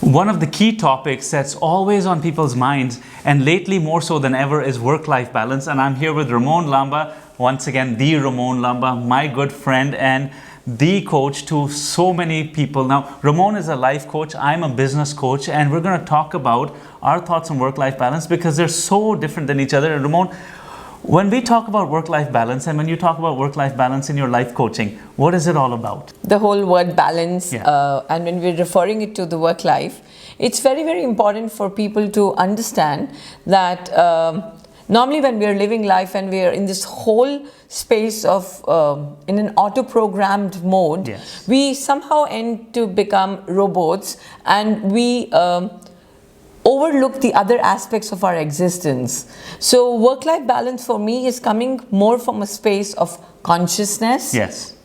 One of the key topics that's always on people's minds, and lately more so than ever, is work-life balance. And I'm here with Ramon Lamba, once again, the Ramon Lamba, my good friend and the coach to so many people. Now, Ramon is a life coach, I'm a business coach, and we're going to talk about our thoughts on work-life balance because they're so different than each other. And Ramon, when we talk about work-life balance and when you talk about work-life balance in your life coaching, what is it all about? The whole word balance, and when we're referring it to the work life, it's very, very important for people to understand that normally when we're living life and we're in this whole space of in an auto-programmed mode, we somehow end to become robots, and we overlook the other aspects of our existence. So work-life balance for me is coming more from a space of consciousness,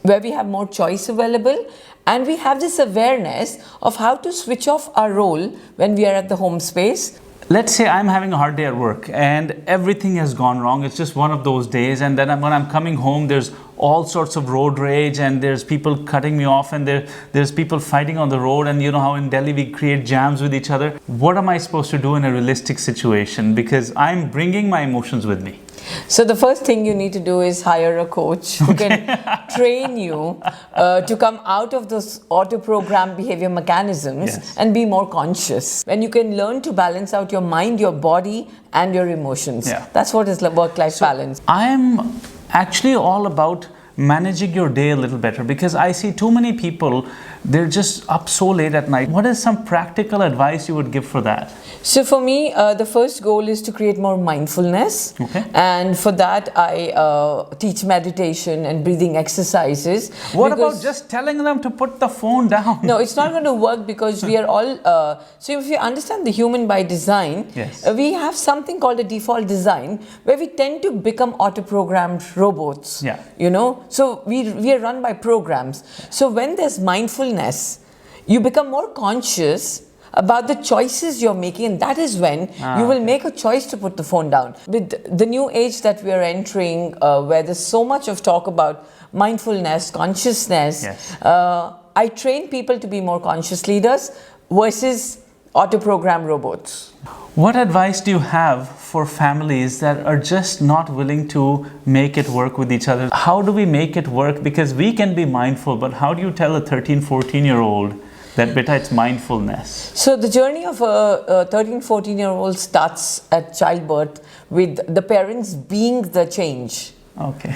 where we have more choice available, and we have this awareness of how to switch off our role when we are at the home space. Let's say I'm having a hard day at work and everything has gone wrong. It's just one of those days, and then when I'm coming home, there's all sorts of road rage and there's people cutting me off and there's people fighting on the road, and you know how in Delhi we create jams with each other. What am I supposed to do in a realistic situation? Because I'm bringing my emotions with me. So the first thing you need to do is hire a coach who can train you to come out of those auto-programmed behavior mechanisms and be more conscious. When you can learn to balance out your mind, your body and your emotions. That's what is work-life balance. I'm actually all about managing your day a little better because I see too many people, they're just up so late at night. What is some practical advice you would give for that? So for me, the first goal is to create more mindfulness. And for that, I teach meditation and breathing exercises. What about just telling them to put the phone down? No, it's not going to work because we are all... so if you understand the human by design, we have something called a default design where we tend to become auto-programmed robots. You know, so we are run by programs. So when there's mindfulness, you become more conscious about the choices you're making, and that is when you will make a choice to put the phone down. With the new age that we are entering, where there's so much of talk about mindfulness, consciousness, I train people to be more conscious leaders versus auto-programmed robots. What advice do you have for families that are just not willing to make it work with each other? How do we make it work? Because we can be mindful, but how do you tell a 13, 14-year-old that beta, it's mindfulness? So the journey of a 13, 14-year-old starts at childbirth with the parents being the change.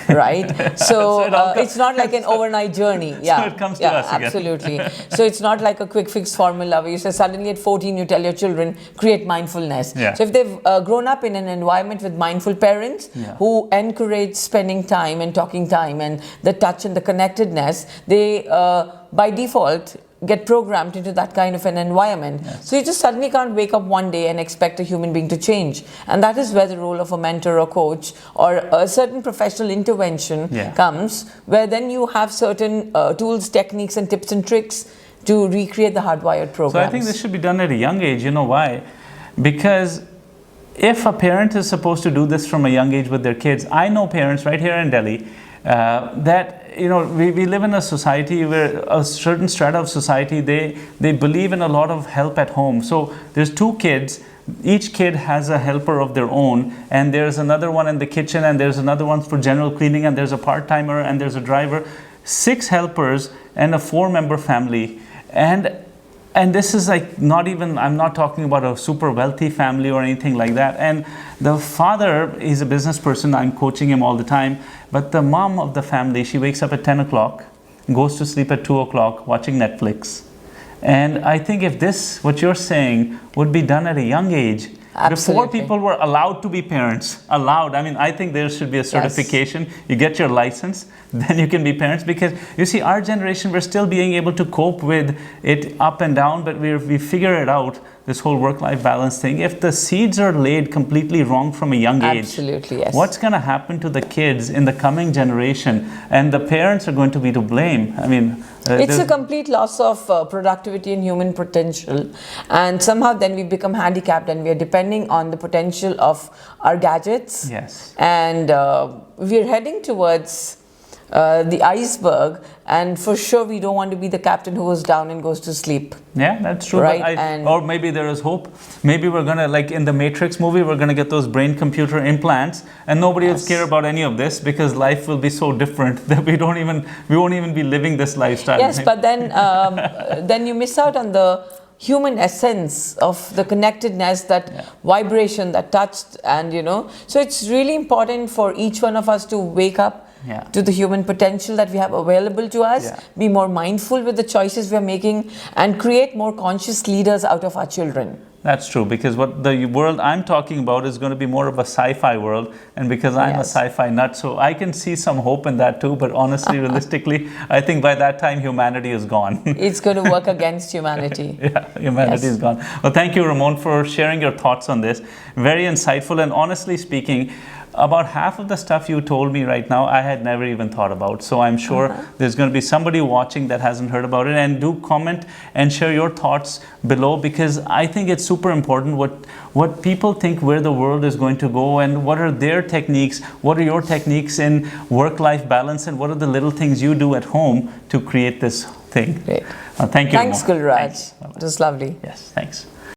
Right? So, it's not like an overnight journey. So it comes to us again. Absolutely. So it's not like a quick fix formula where you say suddenly at 14 you tell your children create mindfulness. So if they've grown up in an environment with mindful parents who encourage spending time and talking time and the touch and the connectedness, they by default get programmed into that kind of an environment. So you just suddenly can't wake up one day and expect a human being to change. And that is where the role of a mentor or coach or a certain professional intervention comes, where then you have certain tools, techniques and tips and tricks to recreate the hardwired programs. So I think this should be done at a young age. You know why? Because if a parent is supposed to do this from a young age with their kids, I know parents right here in Delhi that you know, we live in a society where a certain strata of society, they believe in a lot of help at home. So there's two kids, each kid has a helper of their own, and there's another one in the kitchen, and there's another one for general cleaning, and there's a part-timer, and there's a driver. 6 helpers and a 4-member family. And this is like not even, I'm not talking about a super wealthy family or anything like that. And the father is a business person, I'm coaching him all the time. But the mom of the family, she wakes up at 10 o'clock, goes to sleep at 2 o'clock watching Netflix. And I think if this, what you're saying, would be done at a young age, before people were allowed to be parents, I mean, I think there should be a certification. You get your license, then you can be parents. Because you see, our generation, we're still being able to cope with it up and down, but we figure it out, this whole work-life balance thing. If the seeds are laid completely wrong from a young age, what's going to happen to the kids in the coming generation? And the parents are going to be to blame. I mean, it's a complete loss of productivity and human potential, and somehow then we become handicapped and we are depending on the potential of our gadgets. And we're heading towards the iceberg, and for sure we don't want to be the captain who goes down and goes to sleep. Yeah, that's true. Right? Or maybe there is hope. Maybe we're gonna, like in the Matrix movie, we're gonna get those brain-computer implants, and nobody will care about any of this because life will be so different that we won't even be living this lifestyle. Yes, but then then you miss out on the human essence of the connectedness, that vibration, that touch, and so it's really important for each one of us to wake up to the human potential that we have available to us, be more mindful with the choices we are making, and create more conscious leaders out of our children. That's true, because what the world I'm talking about is going to be more of a sci-fi world, and because I'm a sci-fi nut, so I can see some hope in that too, but honestly, realistically, I think by that time humanity is gone. It's going to work against humanity. Yeah, humanity is gone. Well, thank you, Ramon, for sharing your thoughts on this. Very insightful, and honestly speaking, about half of the stuff you told me right now, I had never even thought about. So I'm sure there's going to be somebody watching that hasn't heard about it. And do comment and share your thoughts below, because I think it's super important what people think where the world is going to go, and what are their techniques, what are your techniques in work-life balance, and what are the little things you do at home to create this thing. Great. Thank you. Thanks, Gulraj. It was lovely. Yes, thanks.